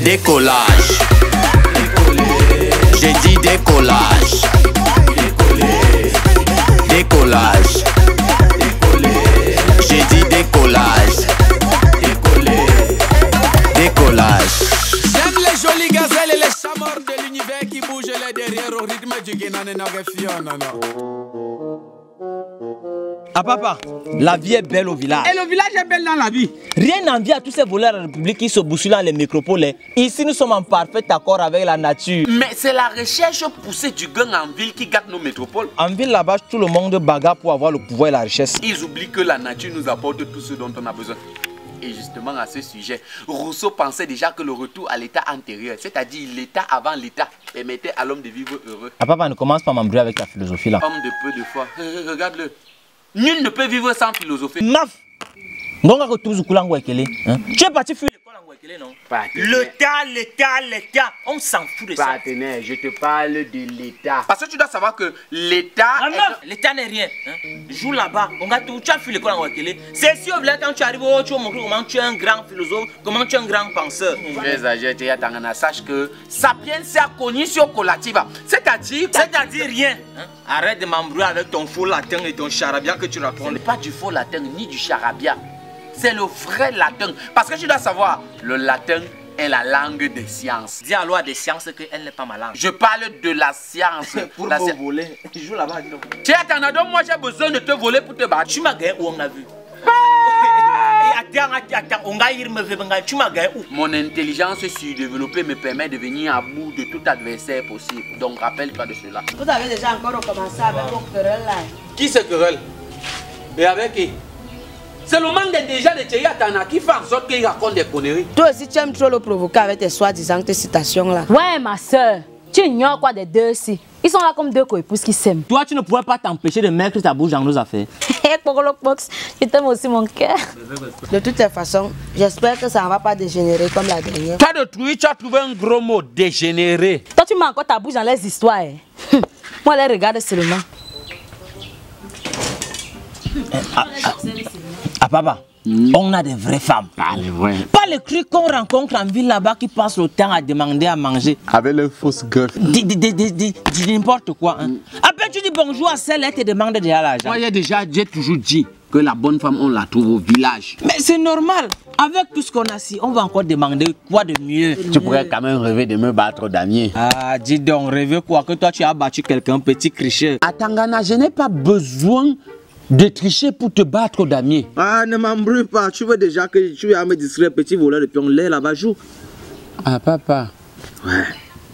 Décollage. J'ai dit décollage. Décollage. J'ai dit décollage. Décollage. J'aime les jolies gazelles et les chats morts de l'univers qui bougent les derrière au rythme du Ah papa, la vie est belle au village. Et le village est belle dans la vie. Rien n'envie à tous ces voleurs de la République qui se bousculent dans les métropoles. Ici, nous sommes en parfait accord avec la nature. Mais c'est la recherche poussée du gang en ville qui gâte nos métropoles. En ville, là-bas, tout le monde bagarre pour avoir le pouvoir et la richesse. Ils oublient que la nature nous apporte tout ce dont on a besoin. Et justement à ce sujet, Rousseau pensait déjà que le retour à l'état antérieur, c'est-à-dire l'état avant l'état, permettait à l'homme de vivre heureux. Ah papa, ne commence pas à m'embrouiller avec ta philosophie là. Homme de peu de foi, regarde-le. Nul ne peut vivre sans philosophie. Maf! Tu es parti fuir l'école en Guakelé, non? L'état, on s'en fout de ça. Partenaire, je te parle de l'état. Parce que tu dois savoir que l'état... Ah non, l'état n'est rien. Joue là-bas, tu as fui l'école en Guakelé. C'est si au village quand tu arrives, tu vas montrer comment tu es un grand philosophe, comment tu es un grand penseur. Très âgé, sache que Sapiens c'est cognition collativa. C'est-à-dire rien. Arrête de m'embrouiller avec ton faux latin et ton charabia que tu racontes. Ce n'est pas du faux latin ni du charabia. C'est le vrai latin. Parce que tu dois savoir, le latin est la langue des sciences. Dis alors à des sciences qu'elle n'est pas ma langue. Je parle de la science. Pour me voler. Je joue là-bas. Tu es donc moi j'ai besoin de te voler pour te battre. Tu m'as gagné où on a vu. Tu m'as gagné où? Mon intelligence surdéveloppée me permet de venir à bout de tout adversaire possible. Donc rappelle-toi de cela. Vous avez déjà encore recommencé avec vos querelles là. Qui se querelle? Et avec qui? C'est le manque d'intelligence de Thierry Atana qui fait en sorte qu'il raconte des conneries. Toi aussi, tu aimes trop le provoquer avec tes soi-disant tes citations là. Ouais, ma soeur, tu ignores quoi des deux si? Ils sont là comme deux co-épouses qui s'aiment. Toi, tu ne pourrais pas t'empêcher de mettre ta bouche dans nos affaires. Je t'aime aussi mon cœur. De toutes les façons, j'espère que ça ne va pas dégénérer comme la dernière. Tu as détruit, tu as trouvé un gros mot, dégénéré. Toi, tu mets encore ta bouche dans les histoires. Moi, les regarde seulement. Ah papa, on a des vraies femmes. Ah, les vrais. Pas les cris qu'on rencontre en ville là-bas qui passent le temps à demander à manger. Avec les fausses gueules. Dis n'importe quoi. Après tu dis bonjour à celle et te demande déjà l'argent. Moi j'ai toujours dit que la bonne femme on la trouve au village. Mais c'est normal. Avec tout ce qu'on a ici, on va encore demander quoi de mieux. Tu pourrais quand même rêver de me battre Damien. Ah, dis donc, rêver quoi? Que toi tu as battu quelqu'un, petit cricheur. À Tangana, je n'ai pas besoin de tricher pour te battre Damien. Ah, ne m'embrouille pas. Tu veux déjà que tu vas me distraire, petit voleur de pion. Là, là-bas, joue. Ah, papa. Ouais.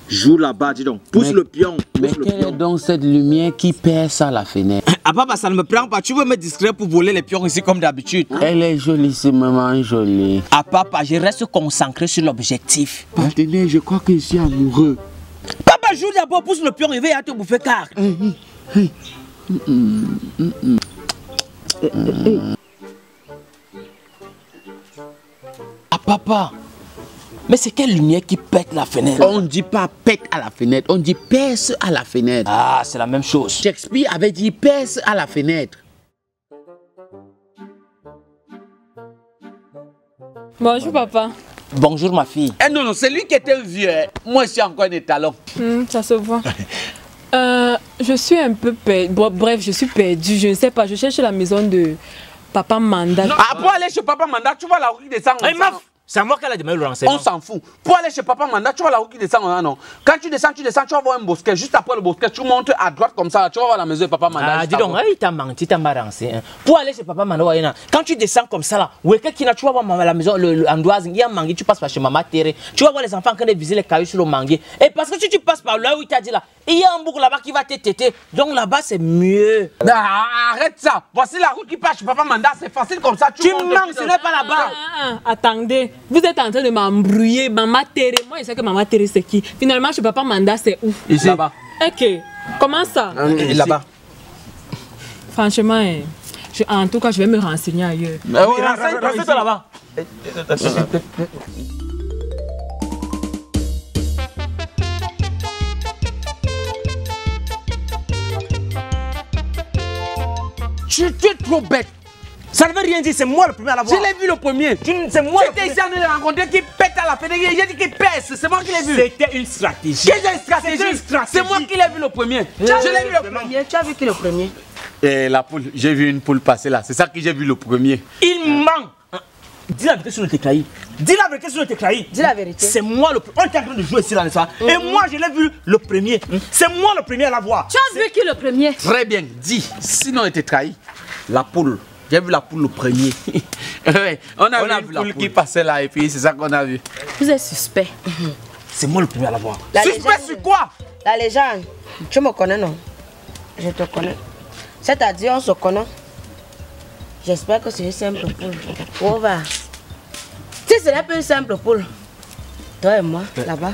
Joue là-bas, dis donc. Pousse le pion. Mais quelle est donc cette lumière qui perce à la fenêtre? Ah, papa, ça ne me prend pas. Tu veux me distraire pour voler les pions ici comme d'habitude? Elle est jolissimement jolie. Ah, papa, je reste concentré sur l'objectif. Partenaire, je crois que je suis amoureux. Papa, joue d'abord, pousse le pion et va te bouffer car. Ah papa, mais c'est quelle lumière qui pète la fenêtre? On ne dit pas pète à la fenêtre, on dit perce à la fenêtre. Ah, c'est la même chose. Shakespeare avait dit perce à la fenêtre. Bonjour papa. Bonjour ma fille. Eh non, c'est lui qui était vieux. Moi je suis encore un étalon. Ça se voit. Je suis un peu perdue. Bon, bref, je suis perdue. Je ne sais pas. Je cherche la maison de Papa Mandat. Ah, pour aller chez Papa Mandat, tu vois la rue qui descend. Hey, meuf, c'est à moi qu'elle a demandé le renseignement. On s'en fout. Pour aller chez Papa Mandat, tu vois la rue qui descend. Non. Quand tu descends, tu vas voir un bosquet. Juste après le bosquet, tu montes à droite comme ça. Tu vas voir la maison de Papa Mandat. Ah, dis donc, il t'a menti, t'as mal renseigné. Pour aller chez Papa Mandat, quand tu descends comme ça là, tu vas voir la maison, l'andoise, il y a un manguier, tu passes par chez Maman Terre. Tu vas voir les enfants en train de viser les cailloux sur le manguier. Et parce que si tu passes par là où il t'a dit là, il y a un bouc là-bas qui va te téter. Donc là-bas, c'est mieux. Arrête ça. Voici la route qui passe chez Papa Mandat. C'est facile comme ça. Tu manques, ce n'est pas là-bas. Attendez, vous êtes en train de m'embrouiller. Maman Terre, moi je sais que Maman Terre c'est qui. Finalement, chez Papa Mandat, c'est où? Ici. Là-bas. Ok. Comment ça? Là-bas. Franchement, en tout cas, je vais me renseigner ailleurs. Renseigne-toi là-bas. Tu es trop bête. Ça ne veut rien dire, c'est moi le premier à la voir. Je l'ai vu le premier. C'est moi le J'étais premier. ici en train de rencontrer qui pète à la fenêtre. J'ai dit qu'il pèse. C'est moi qui l'ai vu. C'était une stratégie. Quelle stratégie? C'est moi qui l'ai vu le premier. Je l'ai vu le premier. Tu as vu qui le premier? Et la poule, j'ai vu une poule passer là. C'est ça que j'ai vu le premier. Il ment. Dis la vérité sur le téclaï. Dis la vérité sur le téclaï. Dis la vérité. C'est moi le premier. On est en train de jouer ici là, n'est-ce pas? Et moi, je l'ai vu le premier. C'est moi le premier à la voir. Tu as vu qui le premier? Très bien, dis. Sinon, on était trahi. La poule. J'ai vu la poule le premier. Ouais, on a vu la poule qui passait là et puis c'est ça qu'on a vu. Vous êtes suspect. C'est moi le premier à la voir. Suspect sur quoi? La légende. Tu me connais, non? Je te connais. C'est-à-dire, on se connaît. J'espère que c'est une simple poule. Où va? Si ce n'est pas une simple poule, toi et moi, là-bas,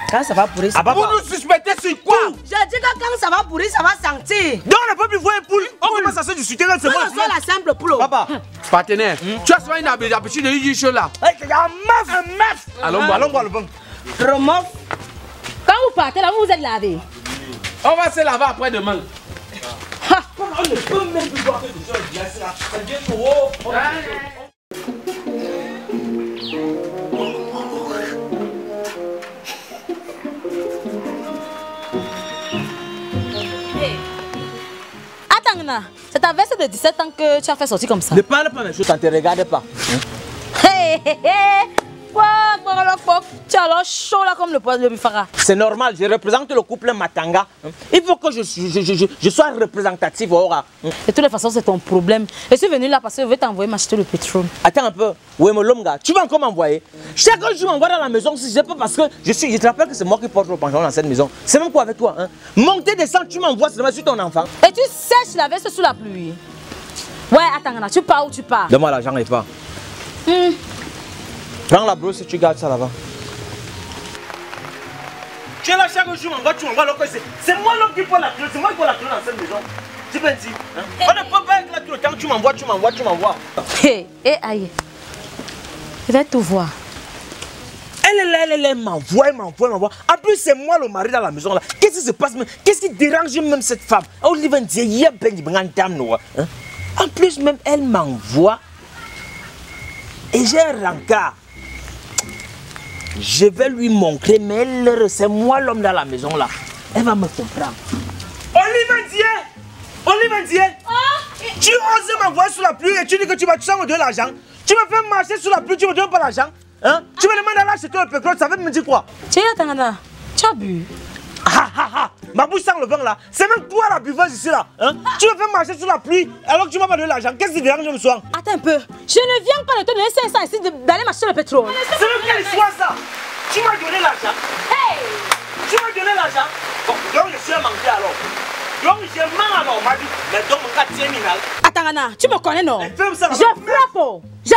quand ça va pourrir, ça va. Vous nous suspectez sur quoi? Je dis que quand ça va pourrir, ça va sentir. Donc on ne peut plus voir une poule. On commence à se discuter. C'est moi. On soit la simple poule. Papa. Partenaire, tu as souvent une habitude de dire choses là. Un meuf. Allons voir le bon. Remof. Quand vous partez là, vous vous êtes lavé. On va se laver après demain. On ne peut même plus voir quelque chose glacé là. Ça devient trop haut. Attends, Nana, c'est ta veste de 17 ans que tu as fait sortir comme ça. Ne parle pas mes choses, ça ne te regarde pas. Hé, hé, hé. Tu as alors chaud là comme le bifara. C'est normal, je représente le couple Matanga. Il faut que je sois représentatif. De toutes les façons, c'est ton problème. Je suis venu là parce que je vais t'envoyer m'acheter le pétrole. Attends un peu. Oui, mon Lomga, tu vas encore m'envoyer. Chaque jour, je m'envoie dans la maison. Si je sais pas parce que je te rappelle que c'est moi qui porte le pantalon dans cette maison. C'est même quoi avec toi, hein? Monter, descendre, tu m'envoies seulement sur ton enfant. Et tu sèches la veste sous la pluie. Ouais, attends, Nana, tu pars ou tu pars? Donne-moi l'argent et pas. Prends la brosse et tu gardes ça là-bas. Tu es là chaque jour, tu m'envoies alors que c'est moi l'homme qui prend la clé, c'est moi qui prends la clé dans cette maison. Tu peux dire, hein? On ne peut pas être là tout le temps, tu m'envoies. Hé, hé, aïe. Je vais tout voir. Elle m'envoie. En plus, c'est moi le mari dans la maison là. Qu'est-ce qui se passe? Qu'est-ce qui dérange même cette femme? En plus, même elle m'envoie. Et j'ai un rencard. Je vais lui montrer, mais c'est moi l'homme dans la maison là. Elle va me comprendre. Olivier, tu oses m'envoyer sous la pluie et tu dis que tu vas me donner l'argent. Tu me fais marcher sous la pluie, tu me donnes pas l'argent. Hein? Tu me demandes d'aller acheter le pétrole, ça veut me dire quoi? Tu es là, Nana. Tu as bu. Ma bouche sent le vent là. C'est même toi la buveuse ici là. Hein? Tu me fais marcher sous la pluie alors que tu m'as pas donné l'argent. Qu'est-ce qui dérange le soir? Attends un peu. Je ne viens pas de te donner 500 ici d'aller m'acheter le pétrole. C'est même quelle histoire ça? Tu m'as donné l'argent. Hey! Tu m'as donné l'argent. Bon, donc je suis un manqué alors. Donc je mens alors, ma vie. Mais donc mon cas tient minal. Attends, Nana, tu me connais non? Je frappe, je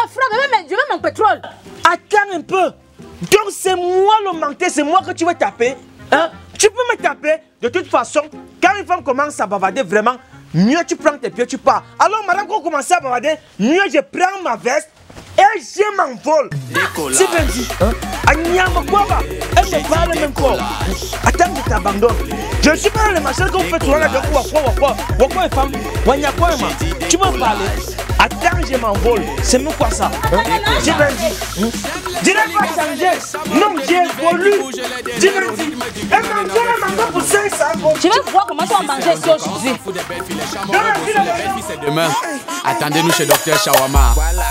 veux mon pétrole. Attends un peu. Donc c'est moi le manqué, c'est moi que tu veux taper. Hein? Tu peux me taper. De toute façon, quand une femme commence à bavarder vraiment, mieux tu prends tes pieds, tu pars. Alors madame, quand on commence à bavarder, mieux je prends ma veste et je m'envole. C'est bien dit. Elle me parle même quoi. Attends, je t'abandonne. Je ne suis pas dans les machines qu'on fait tout là. Pourquoi est femme? Tu m'as parlé. Attends, je m'envole. C'est même quoi ça? J'ai bien dit. Je n'ai pas changé. Non, j'ai évolué. J'ai bien dit. Elle m'a pour 500. Je vais voir comment tu vas manger ici aujourd'hui. Demain, attendez-nous chez Docteur Shawama. Voilà.